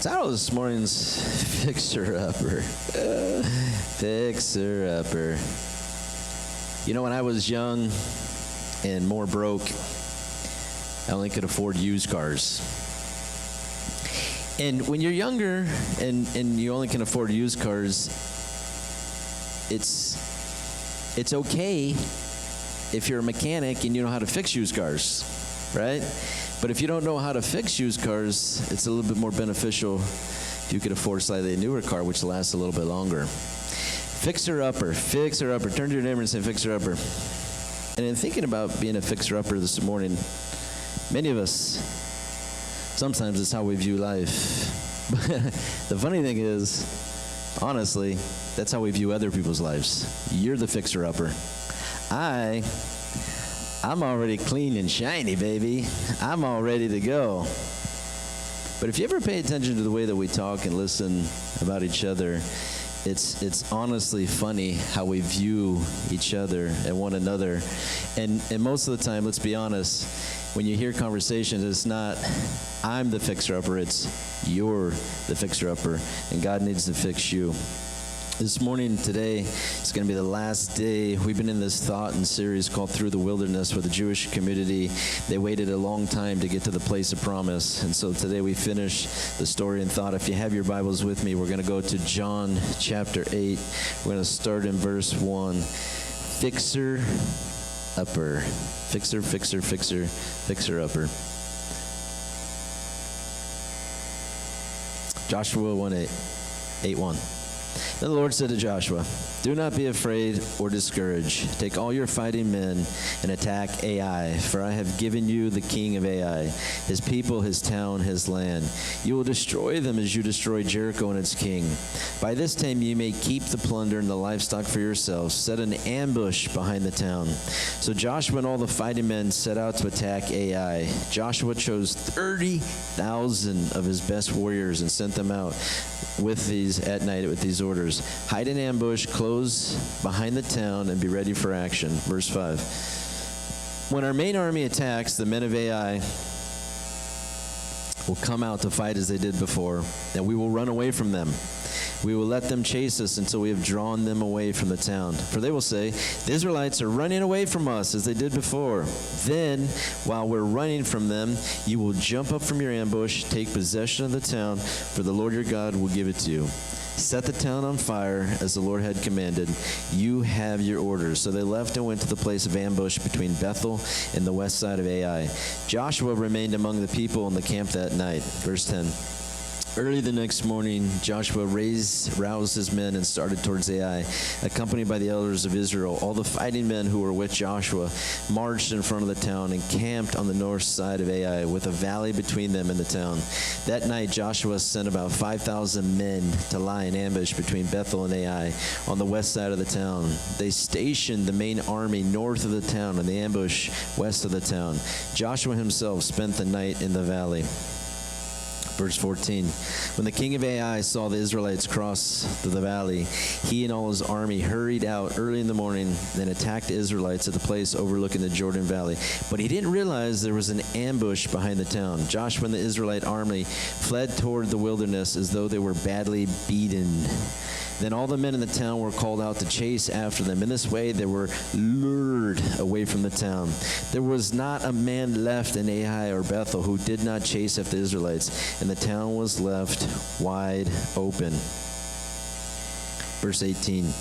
Title this morning's Fixer Upper. Fixer Upper. You know, when I was young and more broke, I only could afford used cars. And when you're younger and you only can afford used cars, it's okay if you're a mechanic and you know how to fix used cars, right? But if you don't know how to fix used cars, it's a little bit more beneficial if you could afford slightly a newer car, which lasts a little bit longer. Fixer-upper, fixer-upper. Turn to your neighbor and say fixer-upper. And in thinking about being a fixer-upper this morning, many of us, sometimes it's how we view life. But the funny thing is, honestly, that's how we view other people's lives. You're the fixer-upper. I'm already clean and shiny, baby. I'm all ready to go. But if you ever pay attention to the way that we talk and listen about each other, it's honestly funny how we view each other and one another. And most of the time, let's be honest, when you hear conversations, it's not, I'm the fixer-upper, it's you're the fixer-upper, and God needs to fix you. This morning, today, is going to be the last day. We've been in this thought and series called Through the Wilderness for the Jewish community. They waited a long time to get to the place of promise. And so today we finish the story and thought. If you have your Bibles with me, we're going to go to John chapter 8. We're going to start in verse 1. Fixer upper. Fixer, fixer, fixer, fixer upper. Joshua 8:1. Then the Lord said to Joshua, "Do not be afraid or discouraged. Take all your fighting men and attack Ai, for I have given you the king of Ai, his people, his town, his land. You will destroy them as you destroyed Jericho and its king. By this time you may keep the plunder and the livestock for yourselves. Set an ambush behind the town." So Joshua and all the fighting men set out to attack Ai. Joshua chose 30,000 of his best warriors and sent them out at night with these orders: hide in ambush, close behind the town, and be ready for action. Verse 5. When our main army attacks, the men of Ai will come out to fight as they did before, and we will run away from them. We will let them chase us until we have drawn them away from the town. For they will say, "The Israelites are running away from us as they did before." Then, while we're running from them, you will jump up from your ambush, take possession of the town, for the Lord your God will give it to you. Set the town on fire as the Lord had commanded. You have your orders. So they left and went to the place of ambush between Bethel and the west side of Ai. Joshua remained among the people in the camp that night. Verse 10. Early the next morning, Joshua roused his men and started towards Ai, accompanied by the elders of Israel. All the fighting men who were with Joshua marched in front of the town and camped on the north side of Ai, with a valley between them and the town. That night, Joshua sent about 5,000 men to lie in ambush between Bethel and Ai on the west side of the town. They stationed the main army north of the town and the ambush west of the town. Joshua himself spent the night in the valley. Verse 14, when the king of Ai saw the Israelites cross the valley, he and all his army hurried out early in the morning and attacked the Israelites at the place overlooking the Jordan Valley. But he didn't realize there was an ambush behind the town. Joshua and the Israelite army fled toward the wilderness as though they were badly beaten. Then all the men in the town were called out to chase after them. In this way, they were lured away from the town. There was not a man left in Ai or Bethel who did not chase after the Israelites, and the town was left wide open. Verse 18.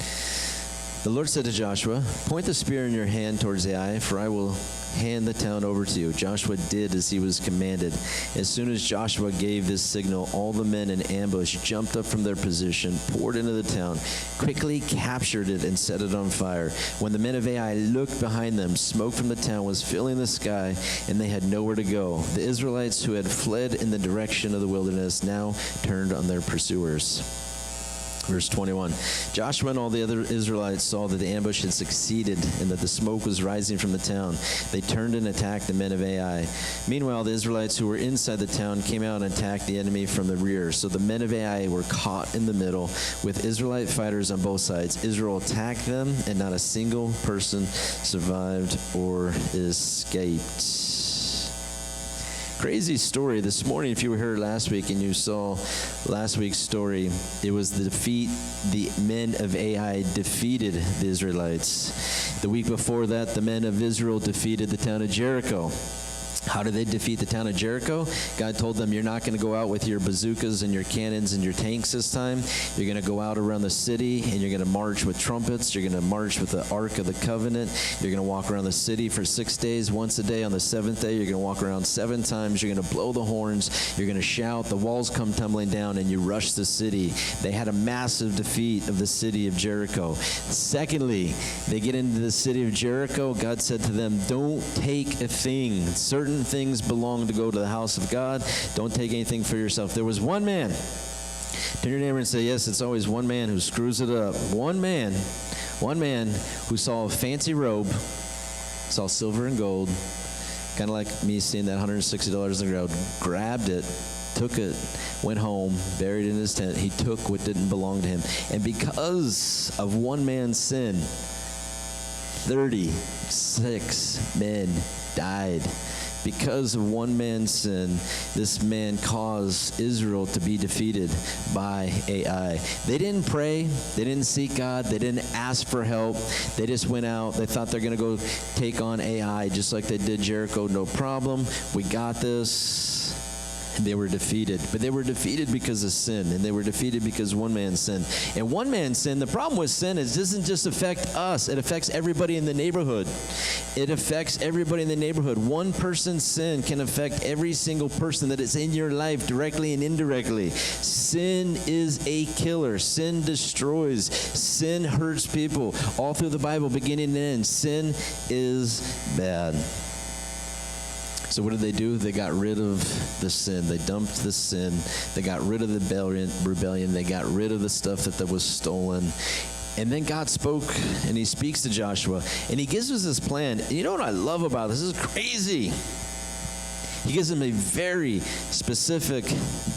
The Lord said to Joshua, "Point the spear in your hand towards Ai, for I will hand the town over to you." Joshua did as he was commanded. As soon as Joshua gave this signal, all the men in ambush jumped up from their position, poured into the town, quickly captured it, and set it on fire. When the men of Ai looked behind them, smoke from the town was filling the sky, and they had nowhere to go. The Israelites who had fled in the direction of the wilderness now turned on their pursuers. Verse 21, Joshua and all the other Israelites saw that the ambush had succeeded and that the smoke was rising from the town. They turned and attacked the men of Ai. Meanwhile, the Israelites who were inside the town came out and attacked the enemy from the rear. So the men of Ai were caught in the middle with Israelite fighters on both sides. Israel attacked them, and not a single person survived or escaped. Crazy story. This morning, if you were here last week and you saw last week's story, it was the men of Ai defeated the Israelites. The week before that, the men of Israel defeated the town of Jericho. How did they defeat the town of Jericho? God told them, you're not going to go out with your bazookas and your cannons and your tanks this time. You're going to go out around the city, and you're going to march with trumpets. You're going to march with the Ark of the Covenant. You're going to walk around the city for 6 days, once a day. On the seventh day, you're going to walk around 7 times. You're going to blow the horns. You're going to shout. The walls come tumbling down, and you rush the city. They had a massive defeat of the city of Jericho. Secondly, they get into the city of Jericho. God said to them, don't take a thing. Certain things belong to go to the house of God. Don't take anything for yourself. There was one man. Turn to your neighbor and say, yes, it's always one man who screws it up. One man who saw a fancy robe, saw silver and gold, kind of like me seeing that $160 in the ground, grabbed it, took it, went home, buried it in his tent. He took what didn't belong to him. And because of one man's sin, 36 men died. Because of one man's sin, this man caused Israel to be defeated by Ai. They didn't pray. They didn't seek God. They didn't ask for help. They just went out. They thought they're going to go take on Ai just like they did Jericho. No problem. We got this. And they were defeated. But they were defeated because of sin. And they were defeated because one man sinned. And one man sinned. The problem with sin is it doesn't just affect us. It affects everybody in the neighborhood. It affects everybody in the neighborhood. One person's sin can affect every single person that is in your life, directly and indirectly. Sin is a killer. Sin destroys. Sin hurts people. All through the Bible, beginning and end, sin is bad. So what did they do? They got rid of the sin. They dumped the sin. They got rid of the rebellion. They got rid of the stuff that was stolen. And then God spoke, and he speaks to Joshua, and he gives us this plan. And you know what I love about this? This is crazy. He gives him a very specific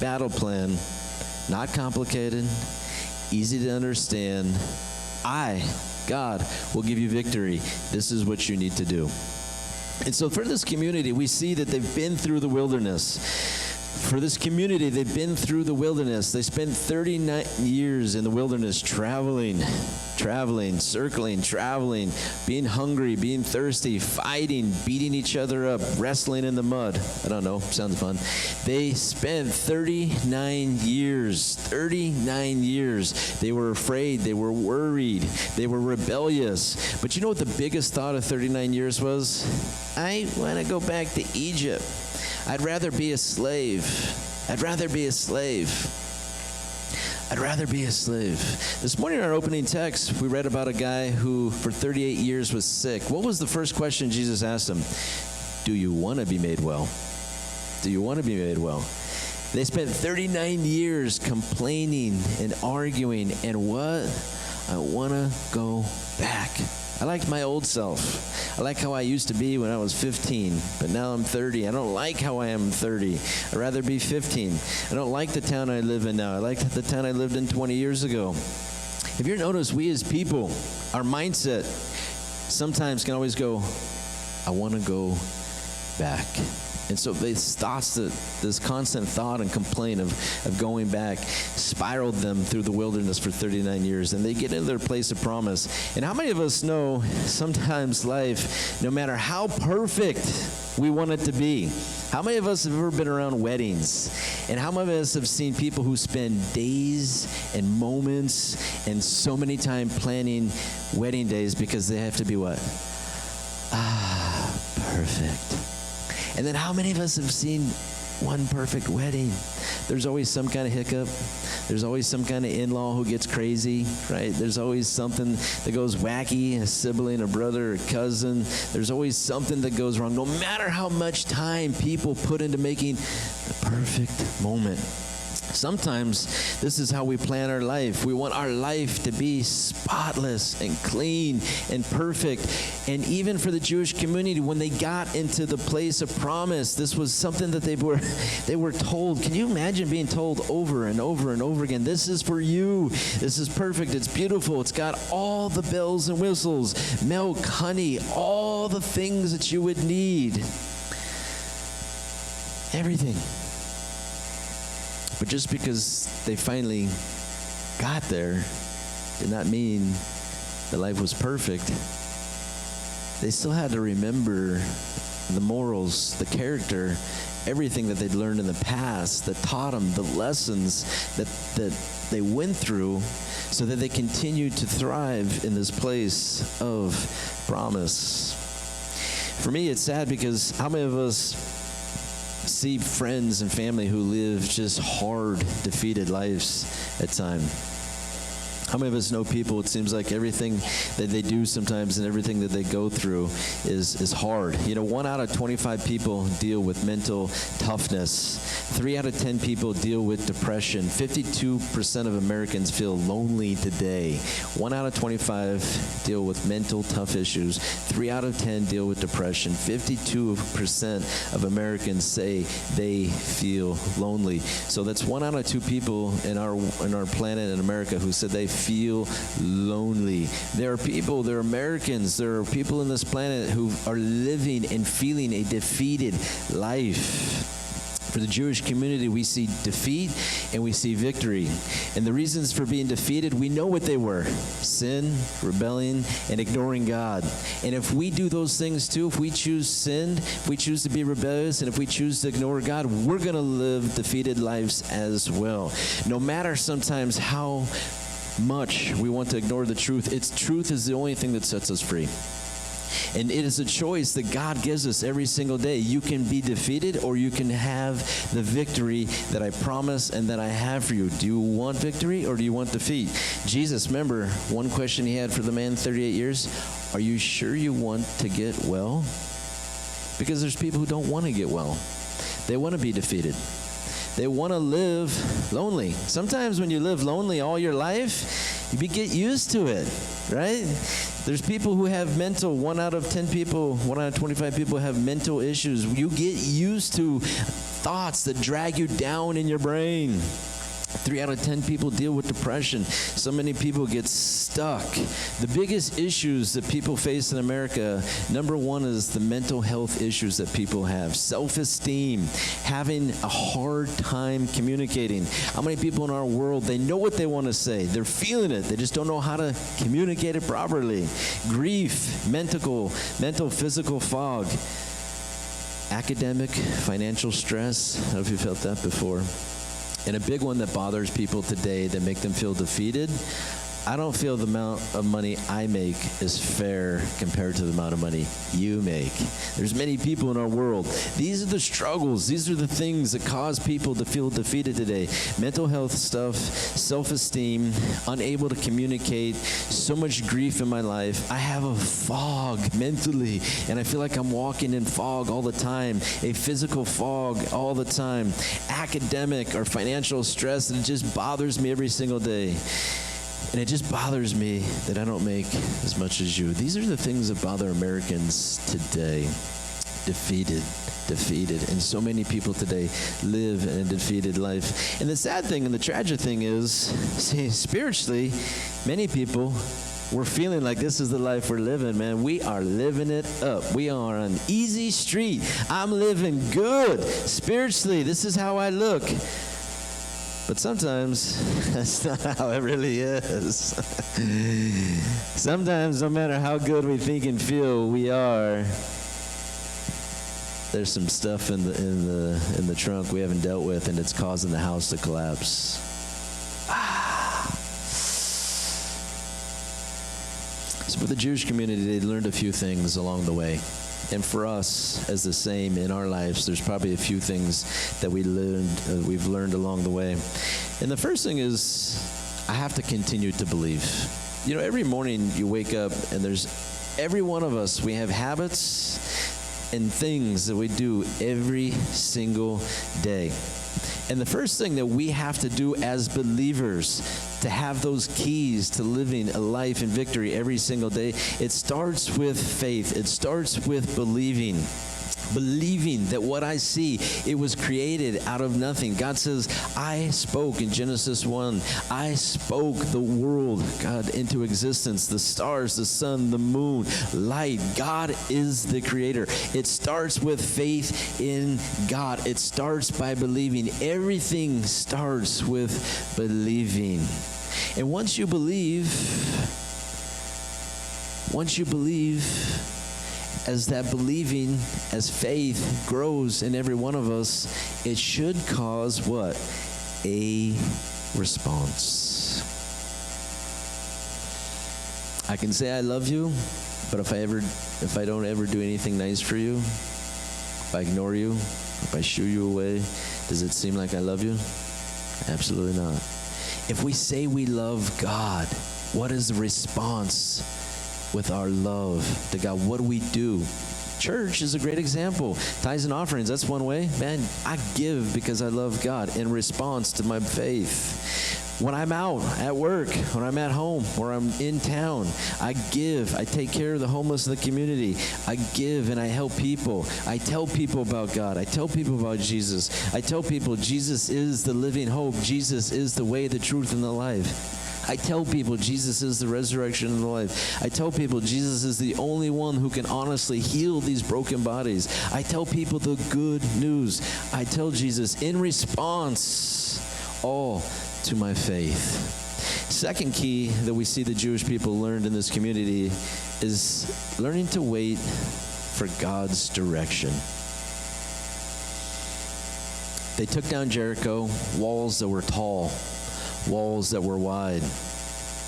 battle plan, not complicated, easy to understand. I, God, will give you victory. This is what you need to do. And so for this community, we see that they've been through the wilderness. For this community, they've been through the wilderness. They spent 39 years in the wilderness traveling, circling, traveling, being hungry, being thirsty, fighting, beating each other up, wrestling in the mud. I don't know, sounds fun. They spent 39 years. 39 years. They were afraid. They were worried. They were rebellious. But you know what the biggest thought of 39 years was? I want to go back to Egypt. I'd rather be a slave. I'd rather be a slave. I'd rather be a slave. This morning in our opening text, we read about a guy who for 38 years was sick. What was the first question Jesus asked him? Do you want to be made well? Do you want to be made well? They spent 39 years complaining and arguing, and what? I want to go back. I liked my old self. I like how I used to be when I was 15, but now I'm 30. I don't like how I am 30. I'd rather be 15. I don't like the town I live in now. I like the town I lived in 20 years ago. If you notice, we as people, our mindset sometimes can always go, I want to go back. And so this constant thought and complaint of going back spiraled them through the wilderness for 39 years. And they get into their place of promise. And how many of us know sometimes life, no matter how perfect we want it to be, how many of us have ever been around weddings? And how many of us have seen people who spend days and moments and so many time planning wedding days because they have to be what? Perfect. And then how many of us have seen one perfect wedding? There's always some kind of hiccup. There's always some kind of in-law who gets crazy, right? There's always something that goes wacky, a sibling, a brother, a cousin. There's always something that goes wrong, no matter how much time people put into making the perfect moment. Sometimes this is how we plan our life. We want our life to be spotless and clean and perfect. And even for the Jewish community, when they got into the place of promise, this was something that they were told. Can you imagine being told over and over and over again, this is for you. This is perfect. It's beautiful. It's got all the bells and whistles, milk, honey, all the things that you would need. Everything. But just because they finally got there did not mean that life was perfect. They still had to remember the morals, the character, everything that they'd learned in the past that taught them the lessons that they went through so that they continued to thrive in this place of promise. For me, it's sad because how many of us see friends and family who live just hard, defeated lives at times? How many of us know people, it seems like everything that they do sometimes and everything that they go through is hard. 1 out of 25 people deal with mental toughness. 3 out of 10 people deal with depression. 52% of Americans feel lonely today. 1 out of 25 deal with mental tough issues. 3 out of 10 deal with depression. 52% of Americans say they feel lonely. So that's 1 out of 2 people in our planet in America who said they feel lonely. There are Americans, there are people in this planet who are living and feeling a defeated life. For the Jewish community, we see defeat and we see victory. And the reasons for being defeated, we know what they were: sin, rebellion, and ignoring God. And if we do those things too, if we choose sin, if we choose to be rebellious, and if we choose to ignore God, we're going to live defeated lives as well. No matter sometimes how much we want to ignore the truth, truth is the only thing that sets us free. And it is a choice that God gives us every single day. You can be defeated or you can have the victory that I promise and that I have for you. Do you want victory or do you want defeat? Jesus, remember, one question he had for the man 38 years, are you sure you want to get well? Because there's people who don't want to get well. They want to be defeated. They want to live lonely. Sometimes when you live lonely all your life, you get used to it, right? There's people who have 1 out of 10 people, 1 out of 25 people have mental issues. You get used to thoughts that drag you down in your brain. 3 out of 10 people deal with depression. So many people get stuck. The biggest issues that people face in America, number one is the mental health issues that people have. Self-esteem, having a hard time communicating. How many people in our world, they know what they want to say. They're feeling it. They just don't know how to communicate it properly. Grief, mental, physical fog. Academic, financial stress. I don't know if you've felt that before. And a big one that bothers people today that make them feel defeated, I don't feel the amount of money I make is fair compared to the amount of money you make. There's many people in our world. These are the struggles. These are the things that cause people to feel defeated today. Mental health stuff, self-esteem, unable to communicate, so much grief in my life. I have a fog mentally, and I feel like I'm walking in fog all the time, a physical fog all the time, academic or financial stress, and it just bothers me every single day. And it just bothers me that I don't make as much as you. These are the things that bother Americans today. Defeated. And so many people today live in a defeated life. And the sad thing and the tragic thing is, see, spiritually, many people, we're feeling like this is the life we're living, man. We are living it up. We are on easy street. I'm living good. Spiritually, this is how I look. But sometimes, that's not how it really is. Sometimes, no matter how good we think and feel we are, there's some stuff in the trunk we haven't dealt with, and it's causing the house to collapse. So for the Jewish community, they learned a few things along the way. And for us, as the same in our lives, there's probably a few things that we've learned along the way. And the first thing is, I have to continue to believe. You know, every morning you wake up, and every one of us, we have habits and things that we do every single day. And the first thing that we have to do as believers to have those keys to living a life in victory every single day, it starts with faith. It starts with believing. believing that what I see, it was created out of nothing. God says, I spoke in Genesis 1. I spoke the world, God, into existence. The stars, the sun, the moon, light. God is the creator. It starts with faith in God. It starts by believing. Everything starts with believing. And once you believe, as that believing, as faith grows in every one of us, it should cause what? A response. I can say I love you, but if I don't ever do anything nice for you, if I ignore you, if I shoo you away, does it seem like I love you? Absolutely not. If we say we love God, what is the response with our love to God? What do? Church is a great example. Tithes and offerings, that's one way. Man, I give because I love God in response to my faith. When I'm out at work, when I'm at home, or I'm in town, I give. I take care of the homeless in the community. I give and I help people. I tell people about God. I tell people about Jesus. I tell people Jesus is the living hope. Jesus is the way, the truth, and the life. I tell people Jesus is the resurrection and the life. I tell people Jesus is the only one who can honestly heal these broken bodies. I tell people the good news. I tell Jesus in response, all to my faith. Second key that we see the Jewish people learned in this community is learning to wait for God's direction. They took down Jericho, walls that were tall, walls that were wide,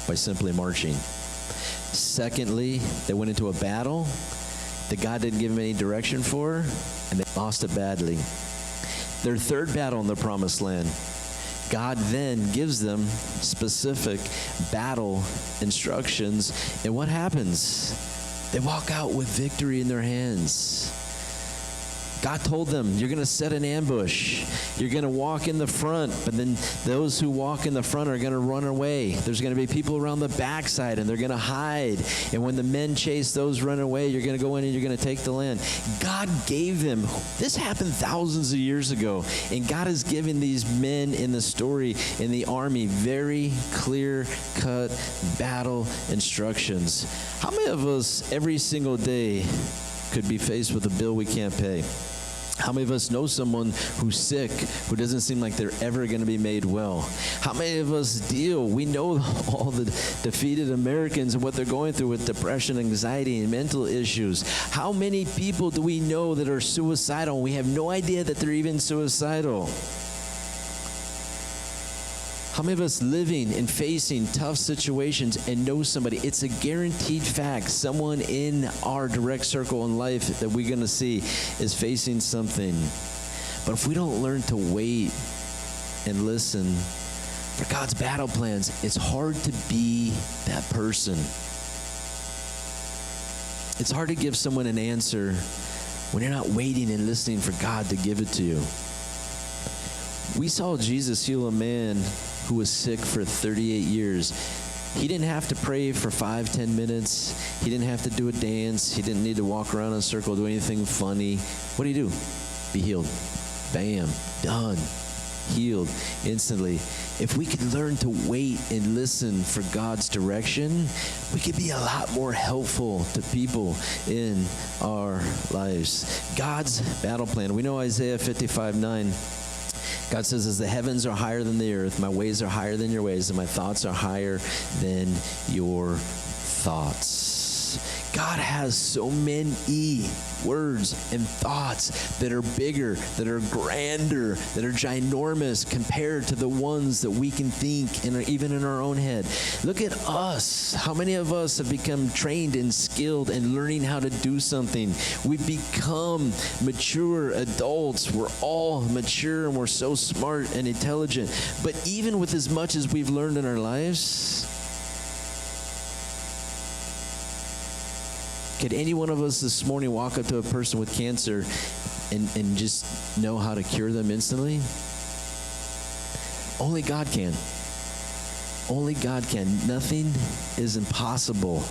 by simply marching. Secondly, they went into a battle that God didn't give them any direction for, and they lost it badly. Their third battle in the promised land, God then gives them specific battle instructions, and what happens? They walk out with victory in their hands. God told them, you're going to set an ambush. You're going to walk in the front, but then those who walk in the front are going to run away. There's going to be people around the backside, and they're going to hide. And when the men chase those run away, you're going to go in and you're going to take the land. God gave them, this happened thousands of years ago, and God has given these men in the story, in the army, very clear-cut battle instructions. How many of us every single day could be faced with a bill we can't pay? How many of us know someone who's sick, who doesn't seem like they're ever going to be made well? How many of us we know all the defeated Americans and what they're going through with depression, anxiety, and mental issues? How many people do we know that are suicidal and we have no idea that they're even suicidal? How many of us living and facing tough situations and know somebody? It's a guaranteed fact. Someone in our direct circle in life that we're going to see is facing something. But if we don't learn to wait and listen for God's battle plans, it's hard to be that person. It's hard to give someone an answer when you're not waiting and listening for God to give it to you. We saw Jesus heal a man who was sick for 38 years. He didn't have to pray for 5-10 minutes. He didn't have to do a dance. He didn't need to walk around in a circle, do anything funny. What do you do? Be healed. Bam. Done. Healed instantly. If we could learn to wait and listen for God's direction, we could be a lot more helpful to people in our lives. God's battle plan. We know Isaiah 55:9. God says, as the heavens are higher than the earth, my ways are higher than your ways, and my thoughts are higher than your thoughts. God has so many words and thoughts that are bigger, that are grander, that are ginormous compared to the ones that we can think even in our own head. Look at us. How many of us have become trained and skilled in learning how to do something? We've become mature adults. We're all mature and we're so smart and intelligent. But even with as much as we've learned in our lives, could any one of us this morning walk up to a person with cancer and just know how to cure them instantly? Only God can. Only God can. Nothing is impossible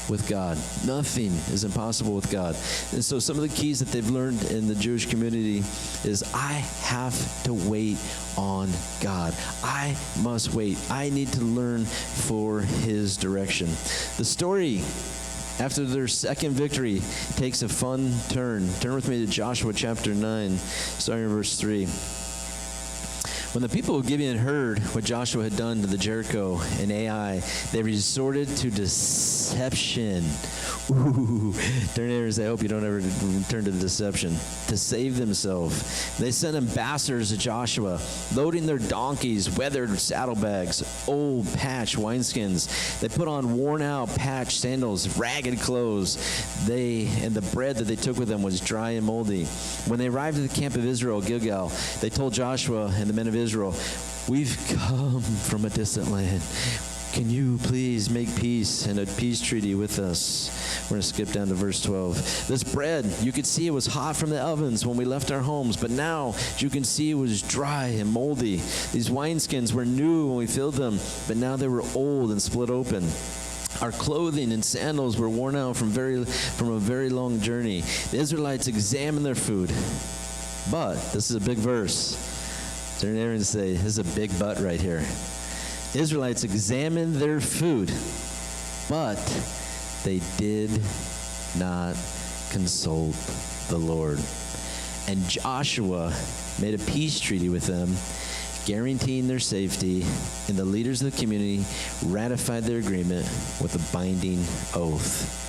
with God. Nothing is impossible with God. And so some of the keys that they've learned in the Jewish community is I have to wait on God. I must wait. I need to learn for his direction. The story after their second victory takes a fun turn. Turn with me to Joshua chapter 9, starting in verse 3. When the people of Gibeon heard what Joshua had done to the Jericho and Ai, they resorted to deception. Ooh, turn to and say, I hope you don't ever turn to deception. To save themselves. They sent ambassadors to Joshua, loading their donkeys, weathered saddlebags, old patched wineskins. They put on worn-out patched sandals, ragged clothes. And the bread that they took with them was dry and moldy. When they arrived at the camp of Israel, Gilgal, they told Joshua and the men of Israel, we've come from a distant land. Can you please make peace and a peace treaty with us? We're going to skip down to verse 12. This bread, you could see it was hot from the ovens when we left our homes, but now you can see it was dry and moldy. These wineskins were new when we filled them, but now they were old and split open. Our clothing and sandals were worn out from a very long journey. The Israelites examined their food, but this is a big verse. Turn there and say, this is a big but right here. Israelites examined their food, but they did not consult the Lord. And Joshua made a peace treaty with them, guaranteeing their safety, and the leaders of the community ratified their agreement with a binding oath.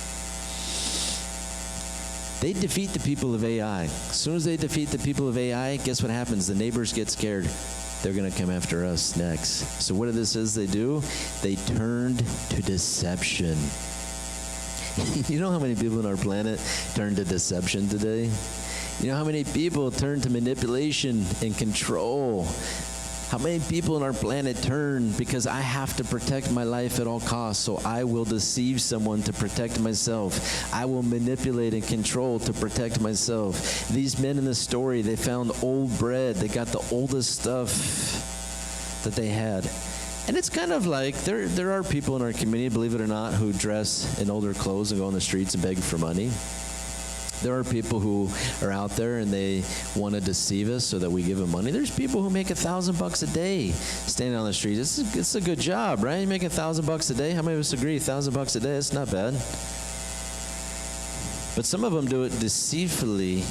They defeat the people of Ai. As soon as they defeat the people of Ai, guess what happens? The neighbors get scared. They're going to come after us next. So what did this says they do? They turned to deception. You know how many people on our planet turn to deception today? You know how many people turn to manipulation and control? How many people on our planet turn because I have to protect my life at all costs, so I will deceive someone to protect myself. I will manipulate and control to protect myself. These men in the story, they found old bread. They got the oldest stuff that they had. And it's kind of like there are people in our community, believe it or not, who dress in older clothes and go on the streets and beg for money. There are people who are out there and they want to deceive us so that we give them money. There's people who make $1,000 a day standing on the street. It's a good job, right? You make $1,000 a day. How many of us agree? $1,000 a day, it's not bad. But some of them do it deceitfully,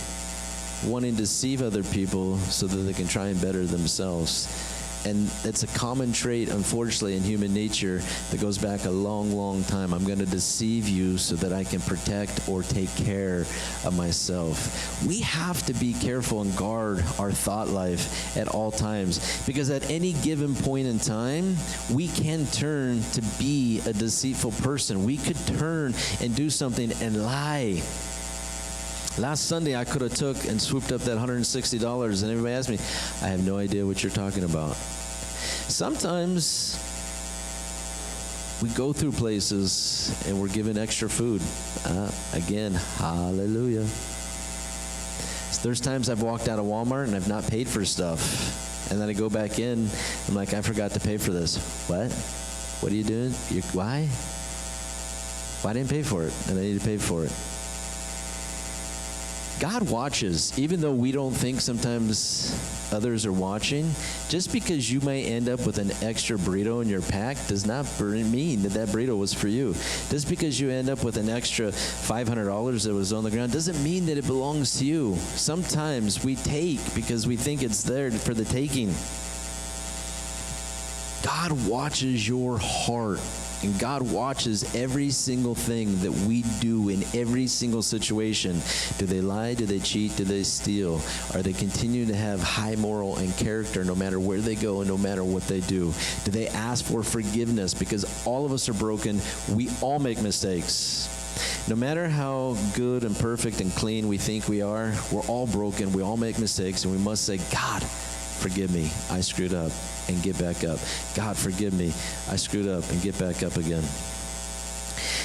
wanting to deceive other people so that they can try and better themselves. And it's a common trait, unfortunately, in human nature that goes back a long, long time. I'm going to deceive you so that I can protect or take care of myself. We have to be careful and guard our thought life at all times, because at any given point in time, we can turn to be a deceitful person. We could turn and do something and lie. Last Sunday, I could have took and swooped up that $160, and everybody asked me, I have no idea what you're talking about. Sometimes we go through places and we're given extra food. Again, hallelujah. There's times I've walked out of Walmart and I've not paid for stuff. And then I go back in, I'm like, I forgot to pay for this. What? What are you doing? Why? Well, I didn't pay for it, and I need to pay for it. God watches, even though we don't think sometimes others are watching. Just because you may end up with an extra burrito in your pack does not mean that that burrito was for you. Just because you end up with an extra $500 that was on the ground doesn't mean that it belongs to you. Sometimes we take because we think it's there for the taking. God watches your heart. And God watches every single thing that we do in every single situation. Do they lie? Do they cheat? Do they steal? Are they continue to have high moral and character no matter where they go and no matter what they do? Do they ask for forgiveness? Because all of us are broken. We all make mistakes. No matter how good and perfect and clean we think we are, we're all broken. We all make mistakes, and we must say, God, forgive me. I screwed up. And get back up. God, forgive me. I screwed up, and get back up again.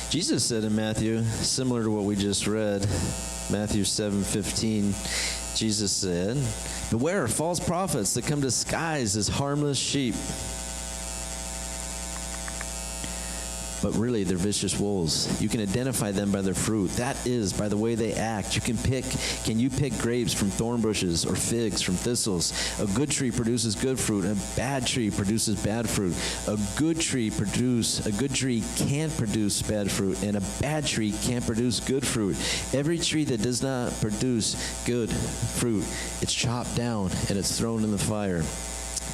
Jesus said in Matthew, similar to what we just read, Matthew 7:15, Jesus said, beware of false prophets that come disguised as harmless sheep. but really they're vicious wolves. You can identify them by their fruit. That is, by the way they act. Can you pick grapes from thorn bushes or figs from thistles? A good tree produces good fruit, and a bad tree produces bad fruit. A good tree can't produce bad fruit, and a bad tree can't produce good fruit. Every tree that does not produce good fruit, it's chopped down and it's thrown in the fire.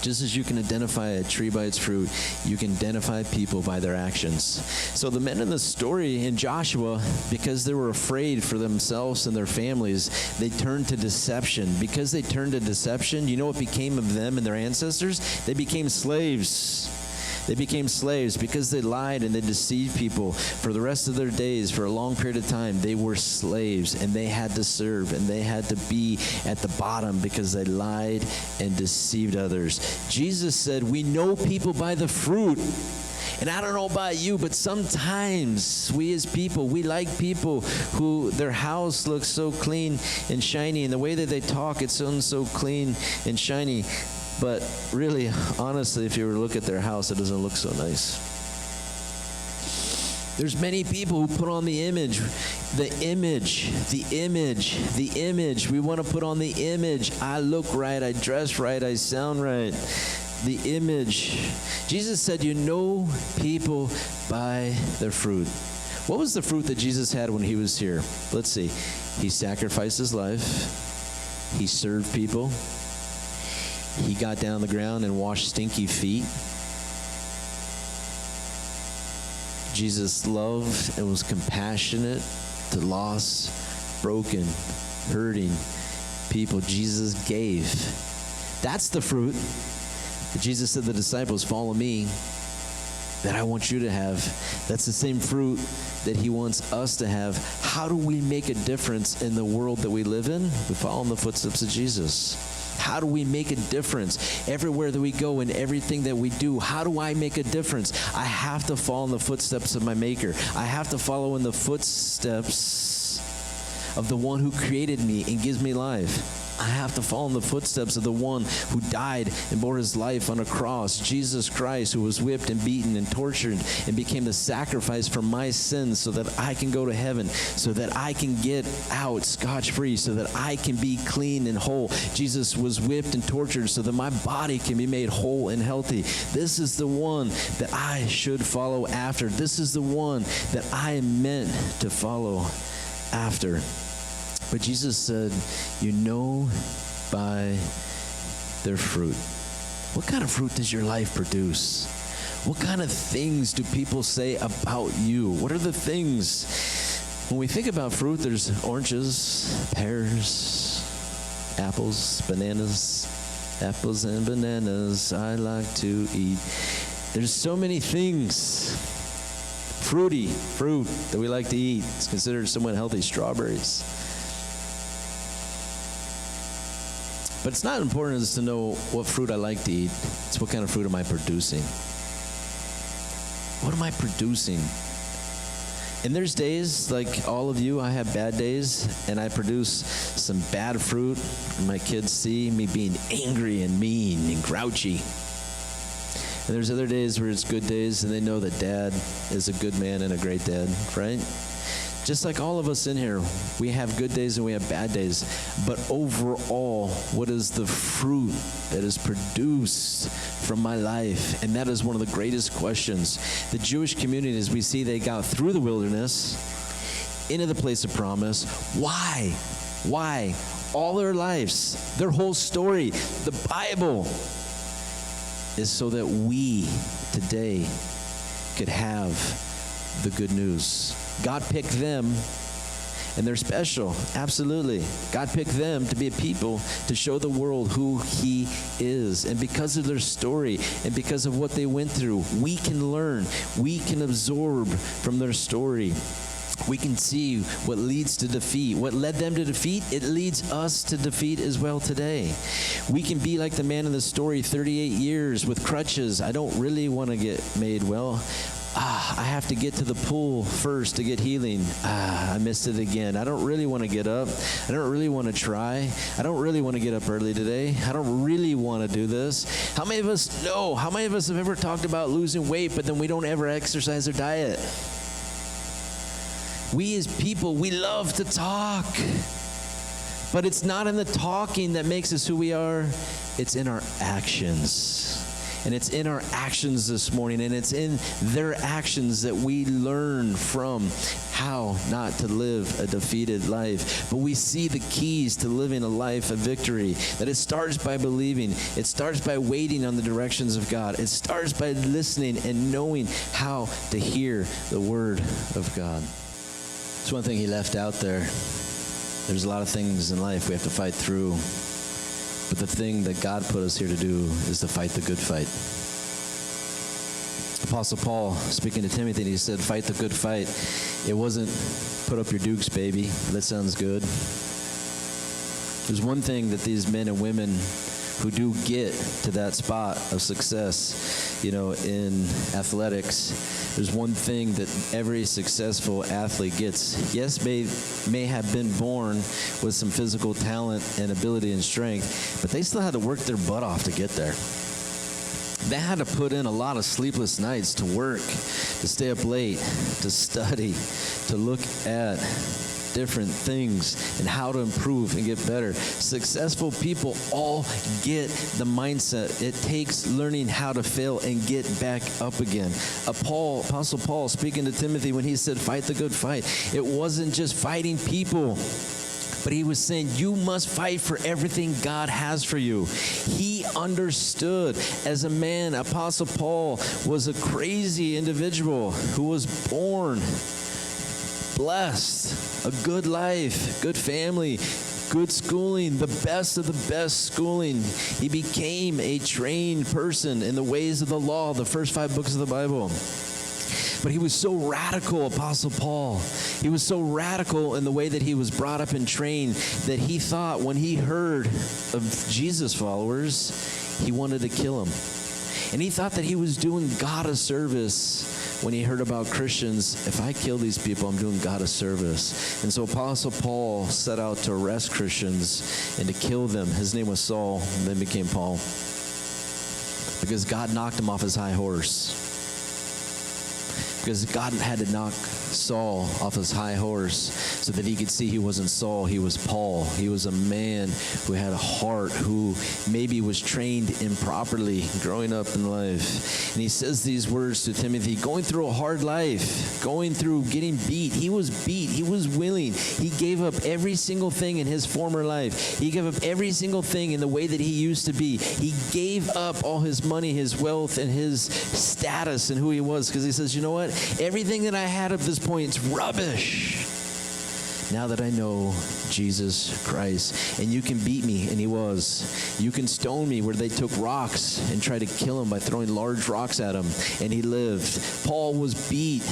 Just as you can identify a tree by its fruit, you can identify people by their actions. So the men in the story in Joshua, because they were afraid for themselves and their families, they turned to deception. Because they turned to deception, you know what became of them and their ancestors? They became slaves. They became slaves because they lied and they deceived people for the rest of their days. For a long period of time, they were slaves, and they had to serve, and they had to be at the bottom because they lied and deceived others. Jesus said, we know people by the fruit. And I don't know about you, but sometimes we as people, we like people who their house looks so clean and shiny, and the way that they talk, it sounds so clean and shiny. But really, honestly, if you were to look at their house, it doesn't look so nice. There's many people who put on the image. We want to put on the image. I look right, I dress right, I sound right. The image. Jesus said, you know people by their fruit. What was the fruit that Jesus had when he was here? Let's see. He sacrificed his life. He served people. He got down on the ground and washed stinky feet. Jesus loved and was compassionate to lost, broken, hurting people. Jesus gave. That's the fruit that Jesus said to the disciples, follow me, that I want you to have. That's the same fruit that he wants us to have. How do we make a difference in the world that we live in? We follow in the footsteps of Jesus. How do we make a difference everywhere that we go and everything that we do? How do I make a difference? I have to follow in the footsteps of my Maker. I have to follow in the footsteps of the one who created me and gives me life. I have to follow in the footsteps of the one who died and bore his life on a cross, Jesus Christ, who was whipped and beaten and tortured and became the sacrifice for my sins so that I can go to heaven, so that I can get out scotch-free, so that I can be clean and whole. Jesus was whipped and tortured so that my body can be made whole and healthy. This is the one that I should follow after. This is the one that I am meant to follow after. But Jesus said, you know by their fruit. What kind of fruit does your life produce? What kind of things do people say about you? What are the things? When we think about fruit, there's oranges, pears, apples, bananas. Apples and bananas I like to eat. There's so many things. Fruit that we like to eat. It's considered somewhat healthy. Strawberries. But it's not important as to know what fruit I like to eat. It's what kind of fruit am I producing? What am I producing? And there's days, like all of you, I have bad days, and I produce some bad fruit. And my kids see me being angry and mean and grouchy. And there's other days where it's good days, and they know that Dad is a good man and a great dad, right? Just like all of us in here, we have good days and we have bad days. But overall, what is the fruit that is produced from my life? And that is one of the greatest questions. The Jewish community, as we see, they got through the wilderness, into the place of promise. Why? Why? All their lives, their whole story, the Bible, is so that we today could have the good news. God picked them, and they're special, absolutely. God picked them to be a people to show the world who he is. And because of their story and because of what they went through, we can learn, we can absorb from their story. We can see what leads to defeat. What led them to defeat, it leads us to defeat as well today. We can be like the man in the story, 38 years with crutches. I don't really want to get made well. I have to get to the pool first to get healing. I missed it again. I don't really want to get up. I don't really want to try. I don't really want to get up early today. I don't really want to do this. How many of us know? How many of us have ever talked about losing weight, but then we don't ever exercise or diet? We as people, we love to talk. But it's not in the talking that makes us who we are. It's in our actions. And it's in our actions this morning, and it's in their actions that we learn from how not to live a defeated life. But we see the keys to living a life of victory, that it starts by believing. It starts by waiting on the directions of God. It starts by listening and knowing how to hear the word of God. It's one thing he left out there. There's a lot of things in life we have to fight through. But the thing that God put us here to do is to fight the good fight. Apostle Paul, speaking to Timothy, he said, fight the good fight. It wasn't put up your dukes, baby. That sounds good. There's one thing that these men and women who do get to that spot of success, in athletics, there's one thing that every successful athlete gets. Yes, may have been born with some physical talent and ability and strength, but they still had to work their butt off to get there. They had to put in a lot of sleepless nights to work, to stay up late, to study, to look at different things and how to improve and get better. Successful people all get the mindset. It takes learning how to fail and get back up again. Apostle Paul, speaking to Timothy when he said, fight the good fight, it wasn't just fighting people, but he was saying, you must fight for everything God has for you. He understood. As a man, Apostle Paul was a crazy individual who was born blessed, a good life, good family, good schooling, the best of the best schooling. He became a trained person in the ways of the law, the first 5 books of the Bible. But he was so radical, Apostle Paul. He was so radical in the way that he was brought up and trained that he thought when he heard of Jesus followers, he wanted to kill them. And he thought that he was doing God a service when he heard about Christians. If I kill these people, I'm doing God a service. And so Apostle Paul set out to arrest Christians and to kill them. His name was Saul, and then became Paul, because God knocked him off his high horse. Because God had to knock Saul off his high horse so that he could see he wasn't Saul, he was Paul. He was a man who had a heart, who maybe was trained improperly growing up in life. And he says these words to Timothy, going through a hard life, going through getting beat. He was beat. He was willing. He gave up every single thing in his former life. He gave up every single thing in the way that he used to be. He gave up all his money, his wealth, and his status and who he was, because he says, you know what? Everything that I had up this point is rubbish now that I know Jesus Christ. And you can beat me, and he was. You can stone me, where they took rocks and tried to kill him by throwing large rocks at him, and he lived. Paul was beat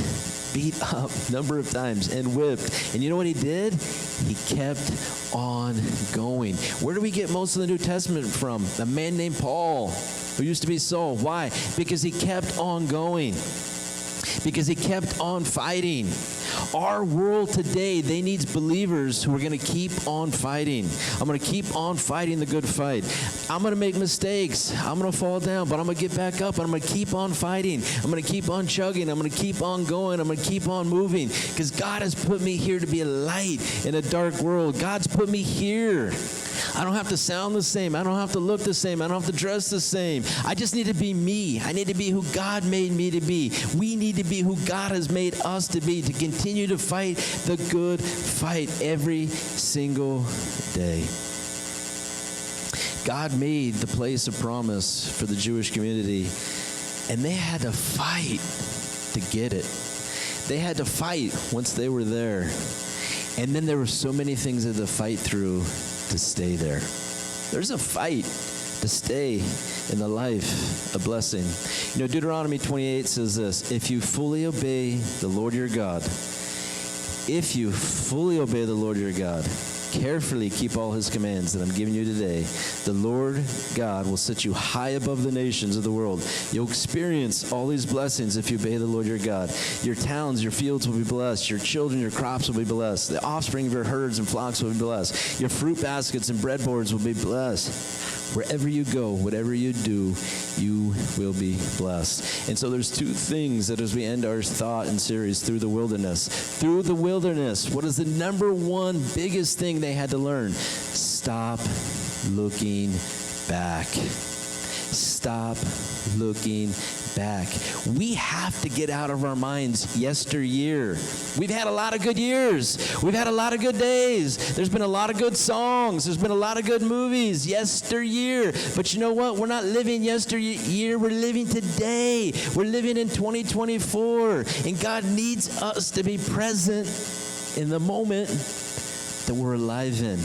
up a number of times and whipped. And you know what he did? He kept on going. Where do we get most of the New Testament from? A man named Paul, who used to be Saul. Why? Because he kept on going. Because he kept on fighting. Our world today, they needs believers who are going to keep on fighting. I'm going to keep on fighting the good fight. I'm going to make mistakes. I'm going to fall down, but I'm going to get back up, and I'm going to keep on fighting. I'm going to keep on chugging. I'm going to keep on going. I'm going to keep on moving, because God has put me here to be a light in a dark world. God's put me here. I don't have to sound the same. I don't have to look the same. I don't have to dress the same. I just need to be me. I need to be who God made me to be. We need to be who God has made us to be, to continue to fight the good fight every single day. God made the place of promise for the Jewish community, and they had to fight to get it. They had to fight once they were there. And then there were so many things they had to fight through to stay there. There's a fight to stay in the life of blessing. Deuteronomy 28 says this: if you fully obey the Lord your God, if you fully obey the Lord your God, carefully keep all his commands that I'm giving you today, the Lord God will set you high above the nations of the world. You'll experience all these blessings if you obey the Lord your God. Your towns, your fields will be blessed. Your children, your crops will be blessed. The offspring of your herds and flocks will be blessed. Your fruit baskets and breadboards will be blessed. Wherever you go, whatever you do, you will be blessed. And so there's two things that as we end our thought and series through the wilderness. Through the wilderness, what is the number one biggest thing they had to learn? Stop looking back. Stop looking back. We have to get out of our minds yesteryear. We've had a lot of good years. We've had a lot of good days. There's been a lot of good songs. There's been a lot of good movies yesteryear. But you know what? We're not living yesteryear. We're living today. We're living in 2024. And God needs us to be present in the moment that we're alive in.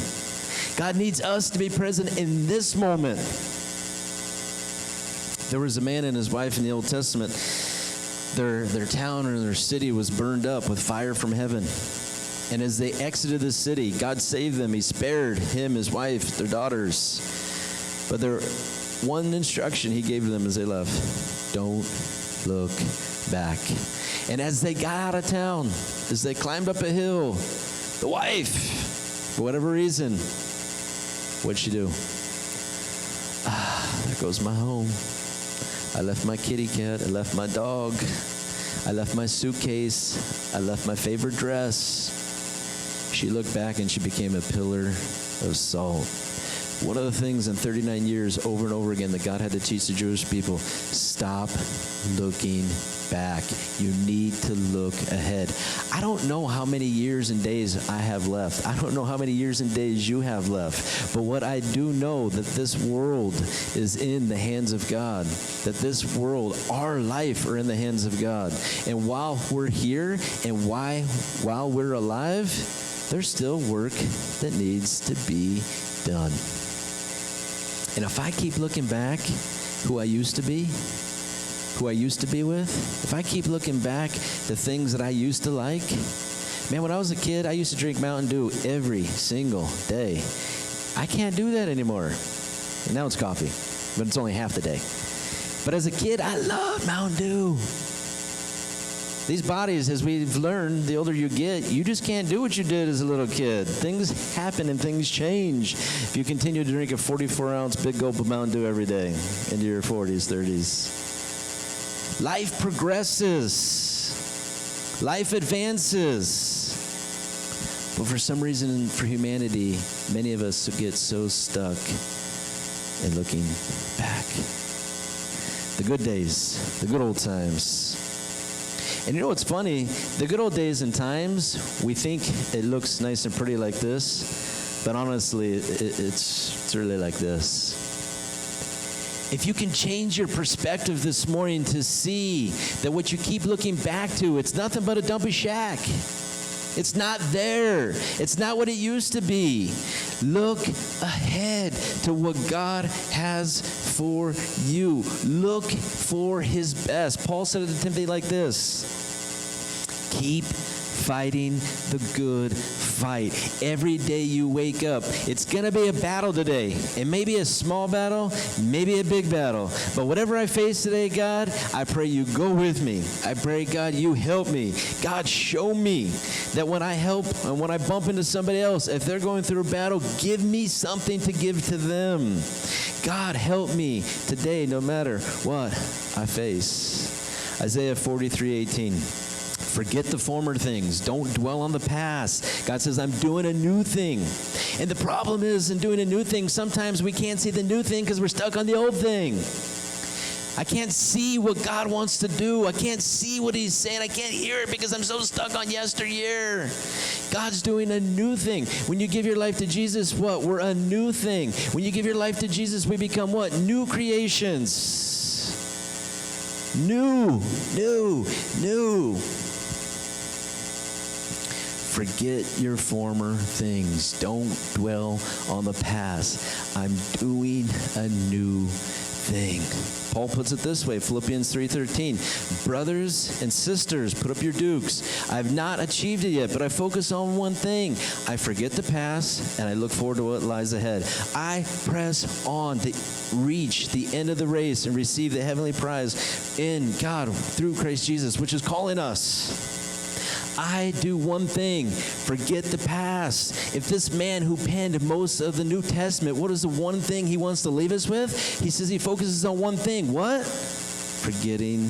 God needs us to be present in this moment. There was a man and his wife in the Old Testament. Their town or their city was burned up with fire from heaven. And as they exited the city, God saved them. He spared him, his wife, their daughters. But one instruction he gave them as they left: don't look back. And as they got out of town, as they climbed up a hill, the wife, for whatever reason, what'd she do? There goes my home. I left my kitty cat. I left my dog. I left my suitcase. I left my favorite dress. She looked back and she became a pillar of salt. One of the things in 39 years over and over again that God had to teach the Jewish people: stop looking back. You need to look ahead. I don't know how many years and days I have left. I don't know how many years and days you have left. But what I do know, that this world is in the hands of God. That this world, our life, are in the hands of God. And while we're here and while we're alive, there's still work that needs to be done. And if I keep looking back, who I used to be, who I used to be with, if I keep looking back, the things that I used to like, man, when I was a kid, I used to drink Mountain Dew every single day. I can't do that anymore. And now it's coffee, but it's only half the day. But as a kid, I loved Mountain Dew. These bodies, as we've learned, the older you get, you just can't do what you did as a little kid. Things happen and things change if you continue to drink a 44-ounce big gulp of Mountain Dew every day into your 40s, 30s. Life progresses. Life advances. But for some reason, for humanity, many of us get so stuck in looking back. The good days, the good old times. And you know what's funny? The good old days and times, we think it looks nice and pretty like this, but honestly, it's really like this. If you can change your perspective this morning to see that what you keep looking back to, it's nothing but a dumpy shack. It's not there. It's not what it used to be. Look ahead to what God has for you. Look for his best. Paul said it to Timothy like this: keep fighting the good fight. Every day you wake up, it's going to be a battle today. It may be a small battle, maybe a big battle. But whatever I face today, God, I pray you go with me. I pray, God, you help me. God, show me that when I help and when I bump into somebody else, if they're going through a battle, give me something to give to them. God, help me today no matter what I face. Isaiah 43:18. Forget the former things. Don't dwell on the past. God says, I'm doing a new thing. And the problem is, in doing a new thing, sometimes we can't see the new thing because we're stuck on the old thing. I can't see what God wants to do. I can't see what he's saying. I can't hear it because I'm so stuck on yesteryear. God's doing a new thing. When you give your life to Jesus, what? We're a new thing. When you give your life to Jesus, we become what? New creations. New. Forget your former things. Don't dwell on the past. I'm doing a new thing. Paul puts it this way, Philippians 3:13. Brothers and sisters, put up your dukes. I've not achieved it yet, but I focus on one thing. I forget the past, and I look forward to what lies ahead. I press on to reach the end of the race and receive the heavenly prize in God through Christ Jesus, which is calling us. I do one thing, forget the past. If this man who penned most of the New Testament, what is the one thing he wants to leave us with? He says he focuses on one thing. What? Forgetting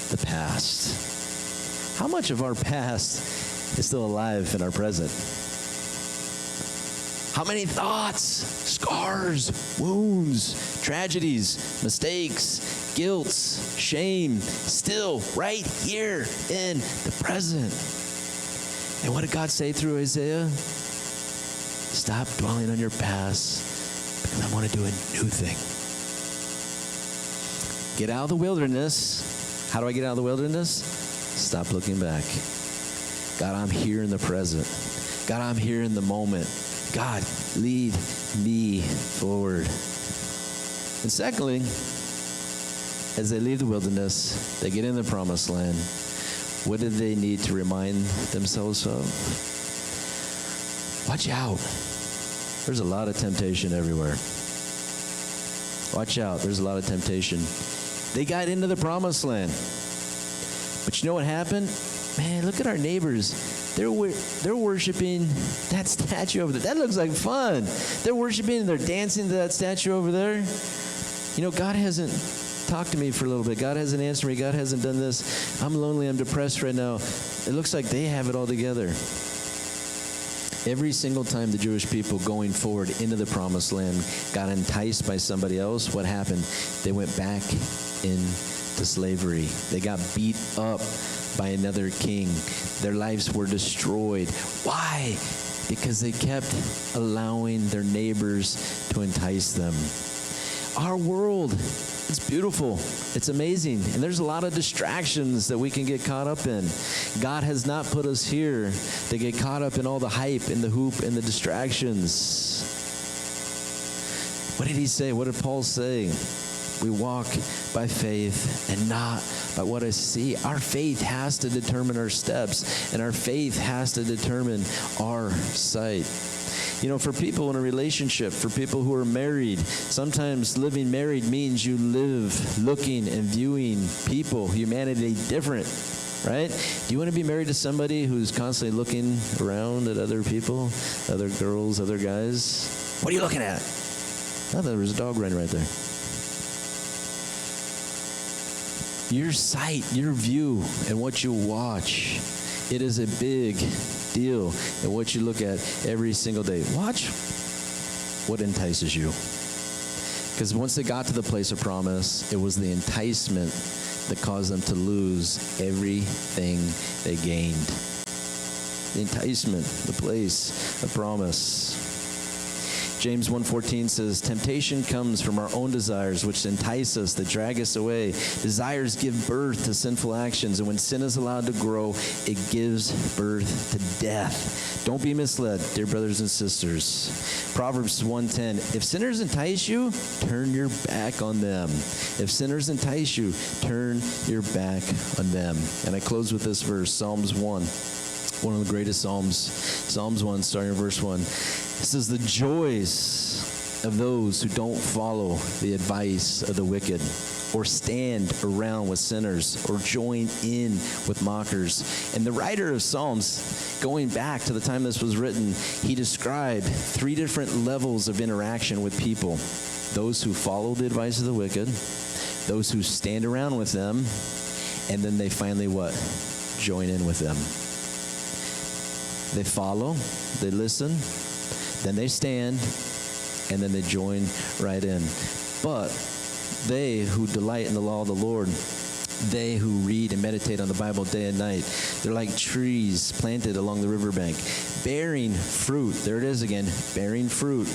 the past. How much of our past is still alive in our present? How many thoughts, scars, wounds, tragedies, mistakes, guilt, shame, still right here in the present? And what did God say through Isaiah? Stop dwelling on your past, because I want to do a new thing. Get out of the wilderness. How do I get out of the wilderness? Stop looking back. God, I'm here in the present. God, I'm here in the moment. God, lead me forward. And secondly, as they leave the wilderness, they get in the promised land. What do they need to remind themselves of? Watch out. There's a lot of temptation everywhere. Watch out. There's a lot of temptation. They got into the promised land. But you know what happened? Man, look at our neighbors. They're worshiping that statue over there. That looks like fun. They're worshiping and they're dancing to that statue over there. You know, God hasn't talked to me for a little bit. God hasn't answered me. God hasn't done this. I'm lonely. I'm depressed right now. It looks like they have it all together. Every single time the Jewish people going forward into the promised land got enticed by somebody else, what happened? They went back into slavery. They got beat up by another king. Their lives were destroyed. Why? Because they kept allowing their neighbors to entice them. Our world, it's beautiful. It's amazing. And there's a lot of distractions that we can get caught up in. God has not put us here to get caught up in all the hype and the hoop and the distractions. What did he say? What did Paul say? We walk by faith and not by what I see. Our faith has to determine our steps, and our faith has to determine our sight. You know, for people in a relationship, for people who are married, sometimes living married means you live looking and viewing people, humanity different, right? Do you want to be married to somebody who's constantly looking around at other people, other girls, other guys? What are you looking at? I thought there was a dog running right there. Your sight, your view, and what you watch, it is a big deal in what you look at every single day. Watch what entices you. Because once they got to the place of promise, it was the enticement that caused them to lose everything they gained. The enticement, the place of promise. James 1:14 says, temptation comes from our own desires, which entice us, that drag us away. Desires give birth to sinful actions, and when sin is allowed to grow, it gives birth to death. Don't be misled, dear brothers and sisters. Proverbs 1:10, if sinners entice you, turn your back on them. If sinners entice you, turn your back on them. And I close with this verse, Psalms 1. One of the greatest Psalms, Psalms 1, starting in verse 1. It says, the joys of those who don't follow the advice of the wicked, or stand around with sinners, or join in with mockers. And the writer of Psalms, going back to the time this was written, he described 3 different levels of interaction with people. Those who follow the advice of the wicked, those who stand around with them, and then they finally what? Join in with them. They follow, they listen, then they stand, and then they join right in. But they who delight in the law of the Lord, they who read and meditate on the Bible day and night, they're like trees planted along the riverbank, bearing fruit. There it is again, bearing fruit.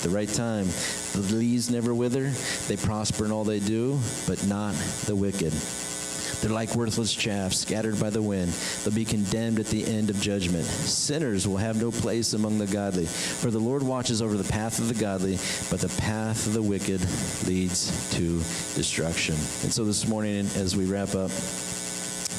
The right time. The leaves never wither. They prosper in all they do, but not the wicked. They're like worthless chaff scattered by the wind. They'll be condemned at the end of judgment. Sinners will have no place among the godly. For the Lord watches over the path of the godly, but the path of the wicked leads to destruction. And so this morning, as we wrap up,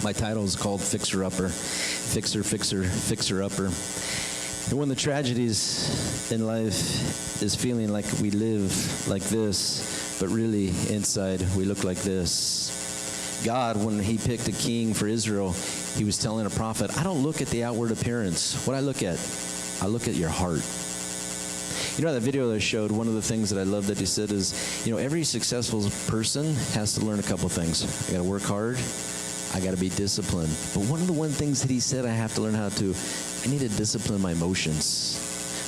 my title is called Fixer Upper. Fixer, Fixer, Fixer Upper. And one of the tragedies in life is feeling like we live like this, but really inside we look like this. God, when he picked a king for Israel, he was telling a prophet, I don't look at the outward appearance. What I look at your heart. You know, that video that I showed, one of the things that I love that he said is, every successful person has to learn a couple things. I got to work hard. I got to be disciplined. But one of the things that he said I have to learn how to, I need to discipline my emotions,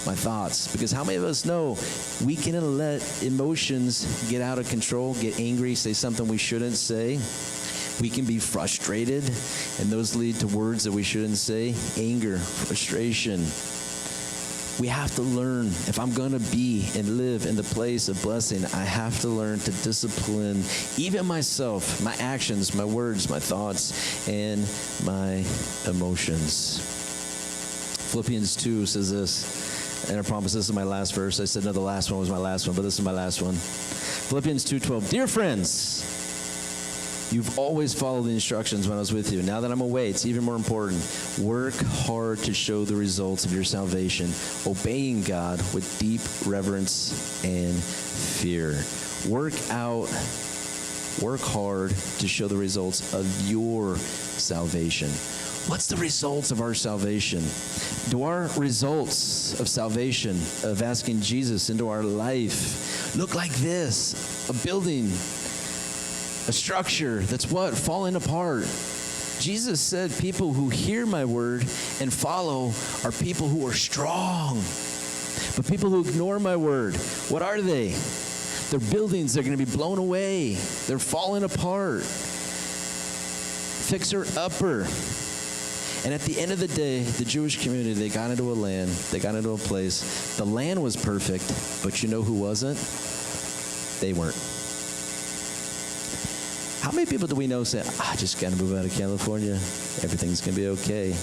my thoughts. Because how many of us know we can let emotions get out of control, get angry, say something we shouldn't say. We can be frustrated, and those lead to words that we shouldn't say. Anger, frustration. We have to learn, if I'm going to be and live in the place of blessing, I have to learn to discipline even myself, my actions, my words, my thoughts, and my emotions. Philippians 2 says this, and I promise this is my last verse. I said, no, the last one was my last one, but this is my last one. Philippians 2:12, dear friends, you've always followed the instructions when I was with you. Now that I'm away, it's even more important. Work hard to show the results of your salvation, obeying God with deep reverence and fear. Work hard to show the results of your salvation. What's the results of our salvation? Do our results of salvation, of asking Jesus into our life, look like this? A building, a structure that's what? Falling apart. Jesus said people who hear my word and follow are people who are strong. But people who ignore my word, what are they? They're buildings that are going to be blown away. They're falling apart. Fixer upper. And at the end of the day, the Jewish community, they got into a land, they got into a place. The land was perfect, but you know who wasn't? They weren't. How many people do we know say, I just got to move out of California. Everything's going to be okay.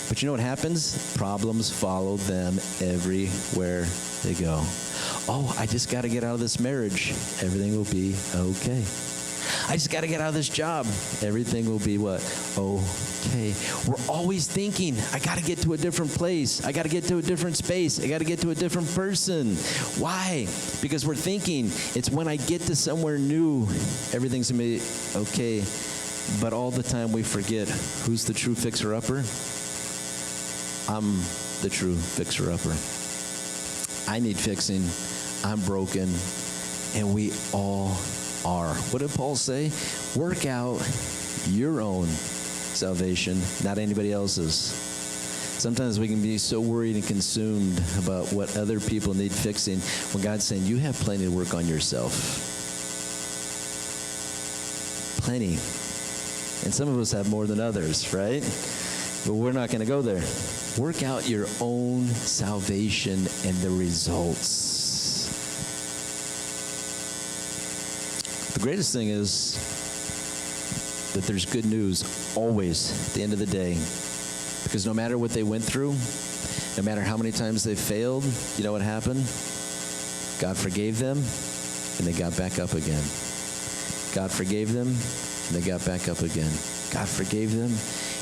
But you know what happens? Problems follow them everywhere they go. Oh, I just got to get out of this marriage. Everything will be okay. I just got to get out of this job. Everything will be what? Okay. We're always thinking, I got to get to a different place. I got to get to a different space. I got to get to a different person. Why? Because we're thinking it's when I get to somewhere new, everything's going to be okay. But all the time we forget who's the true fixer-upper? I'm the true fixer-upper. I need fixing. I'm broken. And we all are. What did Paul say? Work out your own salvation, not anybody else's. Sometimes we can be so worried and consumed about what other people need fixing when God's saying, you have plenty to work on yourself. Plenty. And some of us have more than others, right? But we're not going to go there. Work out your own salvation and the results. The greatest thing is that there's good news always at the end of the day. Because no matter what they went through, no matter how many times they failed, you know what happened? God forgave them, and they got back up again. God forgave them, and they got back up again. God forgave them,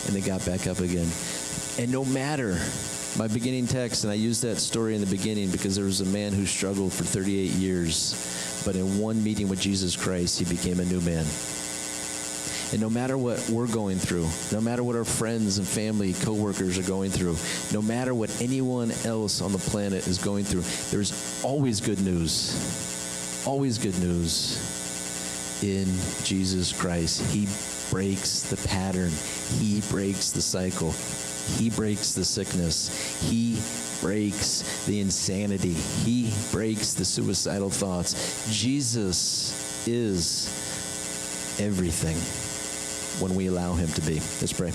and they got back up again. And no matter, my beginning text, and I used that story in the beginning because there was a man who struggled for 38 years. But in one meeting with Jesus Christ, he became a new man. And no matter what we're going through, no matter what our friends and family, coworkers are going through, no matter what anyone else on the planet is going through, there's always good news. Always good news in Jesus Christ. He breaks the pattern. He breaks the cycle. He breaks the sickness. He breaks the insanity. He breaks the suicidal thoughts. Jesus is everything when we allow him to be. Let's pray.